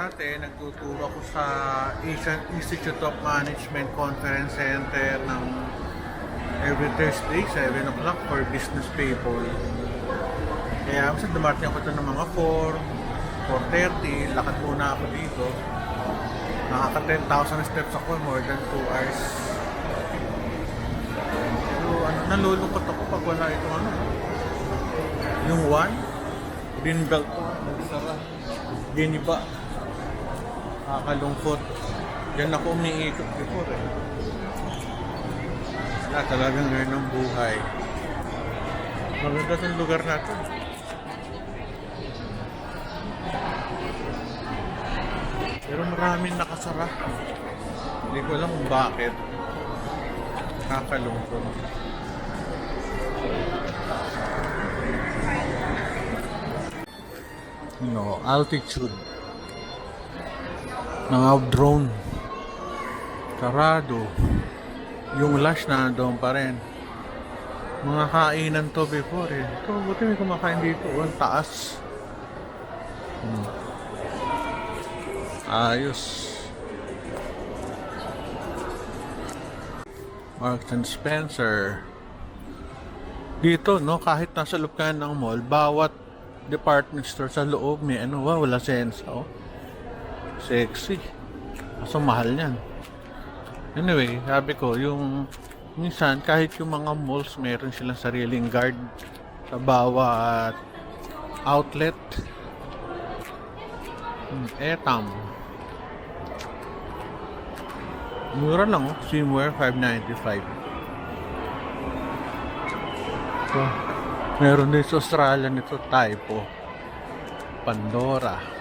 dati, nagtuturo ako sa Asian Institute of Management Conference Center ng every Thursday, 7 o'clock for business people. Kaya minsan dumating ako ito ng mga 4:30, lakad muna ako dito. Nakaka 10,000 steps ako, more than 2 hours. Pero nalulungkot ako pag wala itong yung one, green belt ko, nagsara. Giniba. Nakakalungkot. Diyan ako umiikot before eh. Wala talagang ngayon ang buhay. Maganda itong lugar natin. Pero maraming nakasara. Hindi ko alam kung bakit. Nakakalungkot. Altitude ng drone sarado, yung lash na doon pa rin. Mga kainan to before eh. Ito, buti may kumakain dito. Ang taas. Ayos. Marks and Spencer dito, no, kahit nasa loob ka ng mall, bawat department store sa loob may wala sense, sexy. Kaso mahal yan. Anyway, sabi ko, yung minsan kahit yung mga malls meron silang sariling guard sa bawat outlet. Etam. Mura lang, swimwear $5.95. So, meron din sa Australia nito, Typo, Pandora.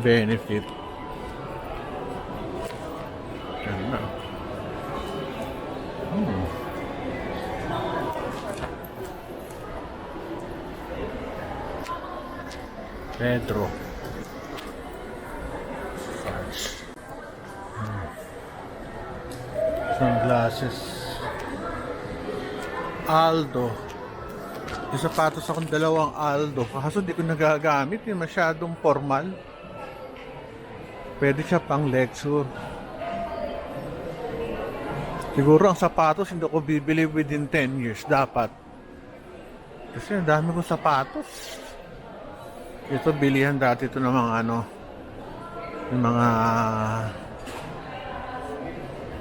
Benefit. Ganda. Pedro. Sunglasses. Aldo. Yung sapatos akong dalawang Aldo. Kaso di ko nagagamit. Yung masyadong formal. Pwede siya pang lecture. Siguro ang sapatos hindi ko bibili within 10 years. Dapat. Kasi ang dami kong sapatos. Ito bilihan dati ito ng mga yung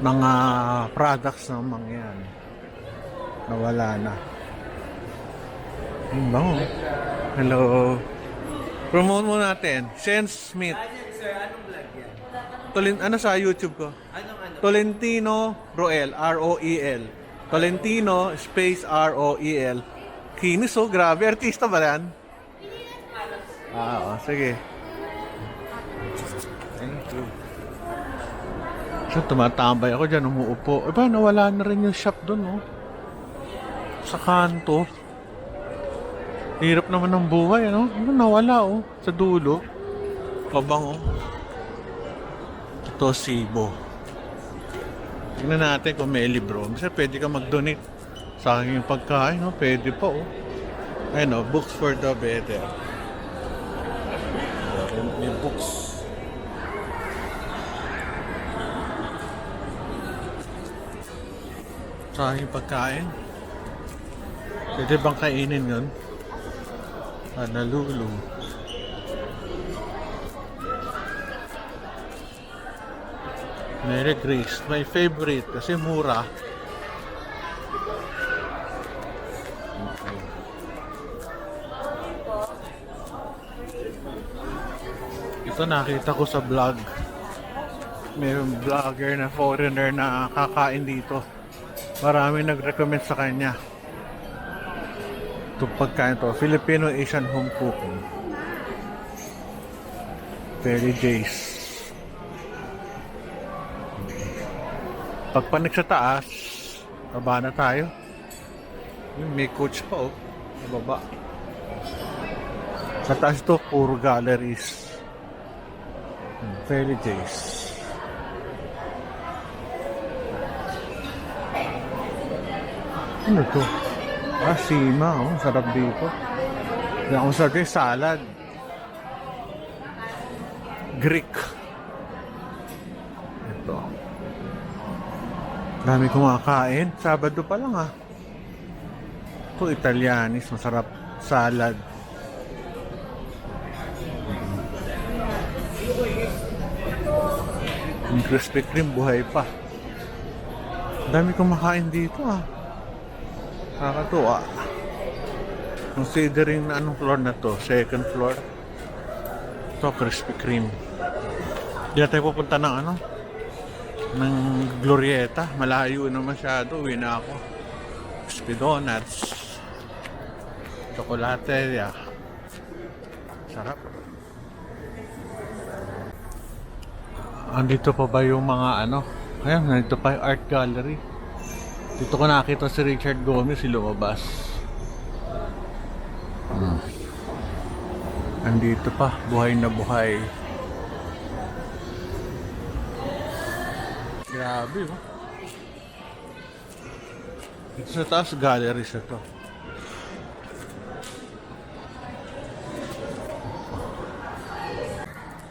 mga products ng mga yan. Nawala na. Yung bango. Hello. Promote mo natin. Sense Smith. Sir, anong vlog yan? Ano sa YouTube ko? Anong? Tolentino Roel. R-O-E-L. Tolentino space R-O-E-L. Kinis grabe. Artista ba yan? Sige. Thank you. So, tumatambay ako dyan, umuupo. Nawala na rin yung shop dun, sa kanto. Hirap naman ng buhay, nawala, sa dulo. Pabango. Ito, Sibo. Tingnan natin kung may libro. Kasi pwede ka mag-donate sa aking pagkain, Pwede pa, Ayun, books for the better. May books. Sa aking pagkain. Pwede bang kainin yun? Nalulu. Mary Grace. My favorite kasi mura. Ito nakita ko sa vlog. May vlogger na foreigner na kakain dito. Marami nag-recommend sa kanya. Itong pagkain to, Filipino Asian home cooking. Very Jace. Pagpanik sa taas, baba na tayo. May coach pa sa baba. Sa taas to, puro galleries. Very Jace. Ano to? Ah, sima, oh. Sarap dito. Yan ang sarap yung salad. Greek. Ito. Dami kumakain. Sabado pa lang, ah. Ito, Italianis. Masarap. Salad. Yung Krispy Kreme, buhay pa. Dami kumakain dito, ah. Nakakatuwa. Considering na anong floor na to, second floor. Ito, Krispy Kreme. Hindi na tayo pupunta ng ano, ng Glorieta. Malayo na masyado. Uwi na ako. Crispy Donuts. Chocolateria. Sarap. Andito pa ba yung mga ano? Ayan, nandito pa yung art gallery. Dito ko nakita si Richard Gomez, si lumabas. Andito pa, buhay na buhay. Grabe, oh. Dito sa taas, gallery sa to.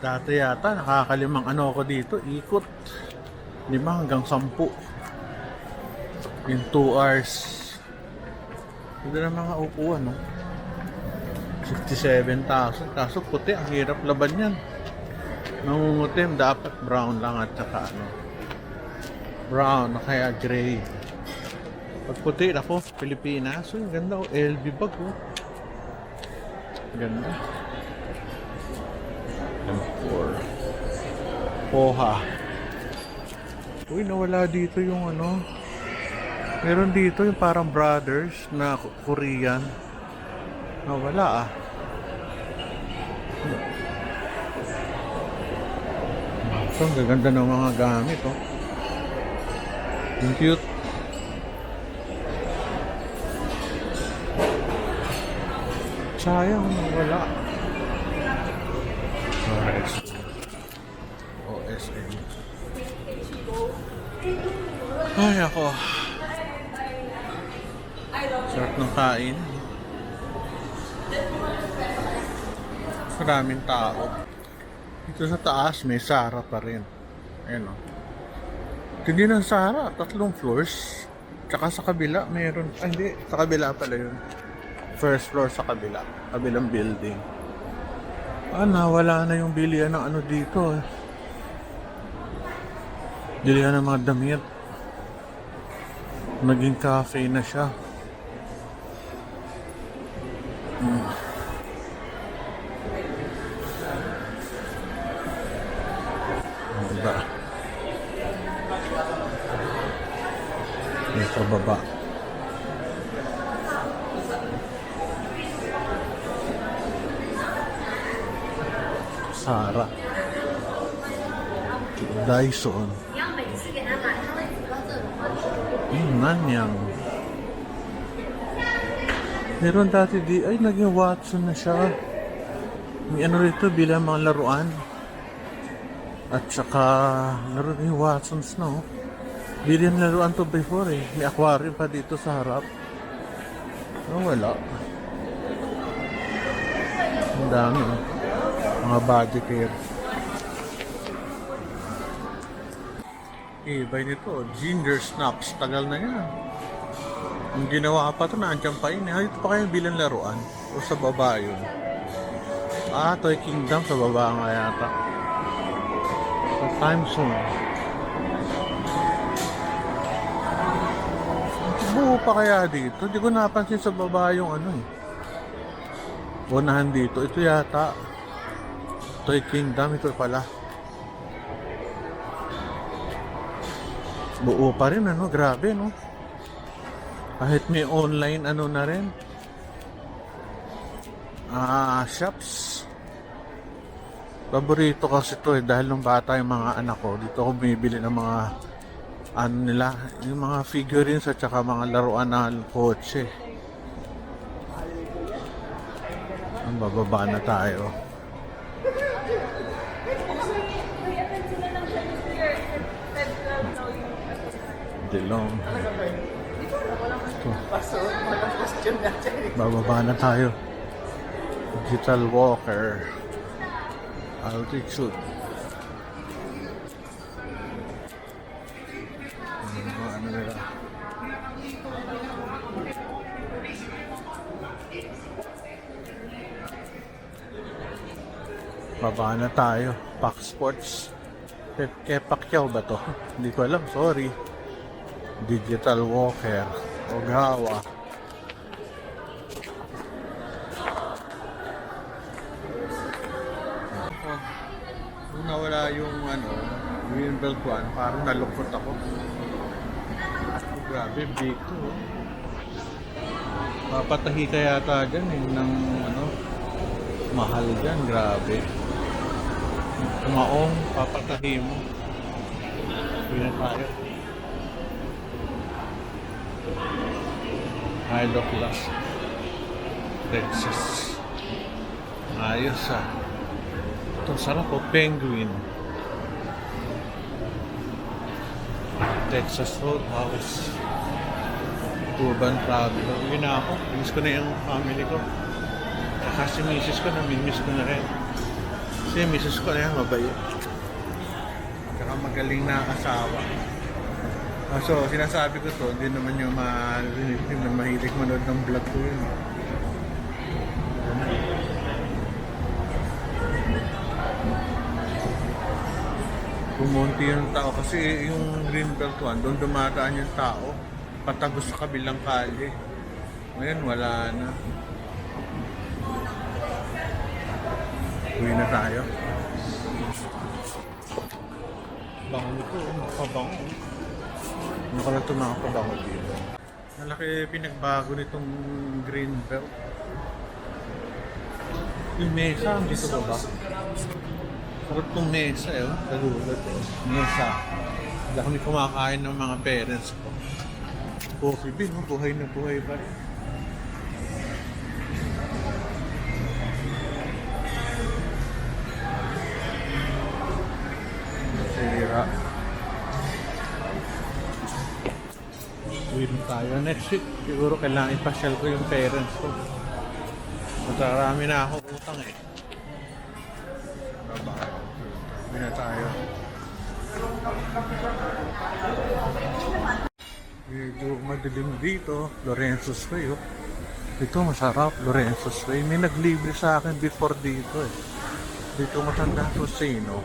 Dati yata, nakakalimang ano ako dito, ikot. 5 hanggang 10. In 2 hours. Ito na mga upuan, no? 67,000. Kaso puti, ang hirap laban yan. Nangungutim, dapat brown lang at saka ano. Brown, o kaya gray. Pag puti, ako, Pilipinas. So, yung ganda, oh. LV bag, oh. Ganda. M4. Poha. Uy, nawala dito yung ano. Meron dito yung parang brothers na Korean. Nawala, ah. So, ang gaganda ng mga gamit, oh. Ang cute. Sayang, wala. OSM. Ay, ako. Sarap ng kain. Maraming tao. Dito sa taas, may Sara pa rin. Ayan, o. Hindi ng Sara, 3 floors. Tsaka sa kabila, mayroon. Ay, hindi. Sa kabila pala yun. First floor sa kabila. Kabilang building. Wala na yung bilihan ng ano dito, eh. Bilihan ng mga damit. Naging cafe na siya. Diba? Yung sa baba. Sara. Dyson. Nanyang. Meron dati di, ay naging Watson na siya. May ano rito bilang mga laruan. At saka laro yung Watsons na, oh. Bilhin laruan to before, eh. May aquarium pa dito sa harap. Wala. Ang dami, oh. Mga body care. Ibay nito, ginger snaps. Tagal na yan. Ang ginawa pa ito, naandyan pa yun. Dito pa kayo bilang laruan. O sa baba yun. Toy Kingdom sa baba nga yata. Sa time zone. Buo pa kaya dito? Hindi ko napansin sa baba yung ano, eh. Unahan dito. Ito yata. Toy Kingdom. Ito pala. Buo pa rin, ano? Grabe, no? Kahit may online, ano na rin. Shops. Paborito kasi ito, eh. Dahil nung bata yung mga anak ko, dito ako bumibili ng mga ano nila, yung mga figurines at saka mga laruan na kotse. Ang bababa na tayo. Dilong. Ito. Pasuot mo ng costume na siya. Bababa na tayo. Digital walker. Altitude. Ano nila? Baba na tayo. Pack Sports. Kay Pacquiao ba to? Hindi ko alam, sorry. Digital walker. Ogawa. Nung nawala yung green belt 1, parang nalungkot ako. Grabe, big to. Papatahi ka yata dyan ng mahal dyan, grabe. Kumaong, papatahi mo. Hindi na tayo. Hilo Plus. Texas. Ayos ah. Ito, sarap po. Penguin. Texas Roadhouse. Urban Traveler. Uwi na ako. Miss ko na yung family ko. Kasi misis ko, namimiss ko na rin. Kasi misis ko na yan, mabait. Saka magaling na asawa. So, sinasabi ko to, hindi naman yung mahilig manood ng vlog ko yun. Pumunti yung tao kasi yung Greenbelt 1, doon dumadaan yung tao patagos sa kabilang kalye. Ngayon wala na. Uwi na tayo. Bango nito, makabango. Ano ka lang ito makabango dito? Malaki pinagbago nitong Greenbelt. Yung mesa, dito ba ba? Sarap itong mesa eh, nagulat eh. Mesa. Hindi kami kumakain ng mga parents ko. Coffee bean, buhay na buhay pa rin. Sira. Uwi na tayo. Next week, siguro kailangan ipasyal ko yung parents ko. Matarami na ako utang eh. Bye-bye. Uwi na tayo. Medyo madilim dito. Lorenzo's Way oh. Dito masarap. Lorenzo's Way. May naglibre sa akin before dito eh. Dito matanda to Sino.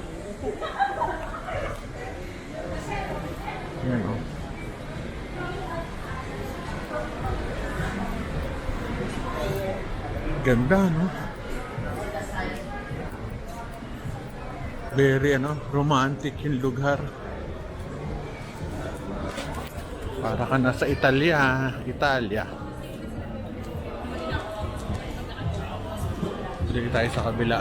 Yan oh. Ganda no? Very romantic yung lugar. Para ka nasa Italia. Dito tayo sa kabila.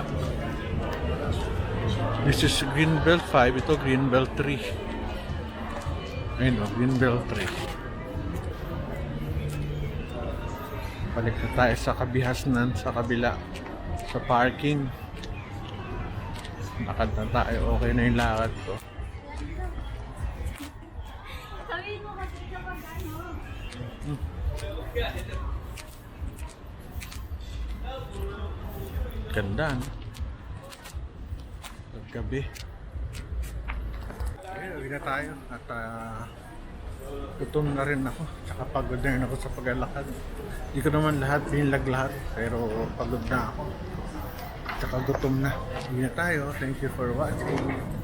This is Greenbelt 5. Ito Greenbelt 3. Ayun o, Greenbelt 3. Balik na tayo sa kabihasnan sa kabila. Sa parking. Lakad na tayo. Okay na yung lakad ko. Ganda, no? Paggabi. Okay, uwi na tayo. At gutom na rin ako. Tsaka pagod na rin ako sa paglalakad. Hindi ko naman binlag lahat. Pero pagod na ako. Tsaka gutom na. Uwi na tayo. Thank you for watching.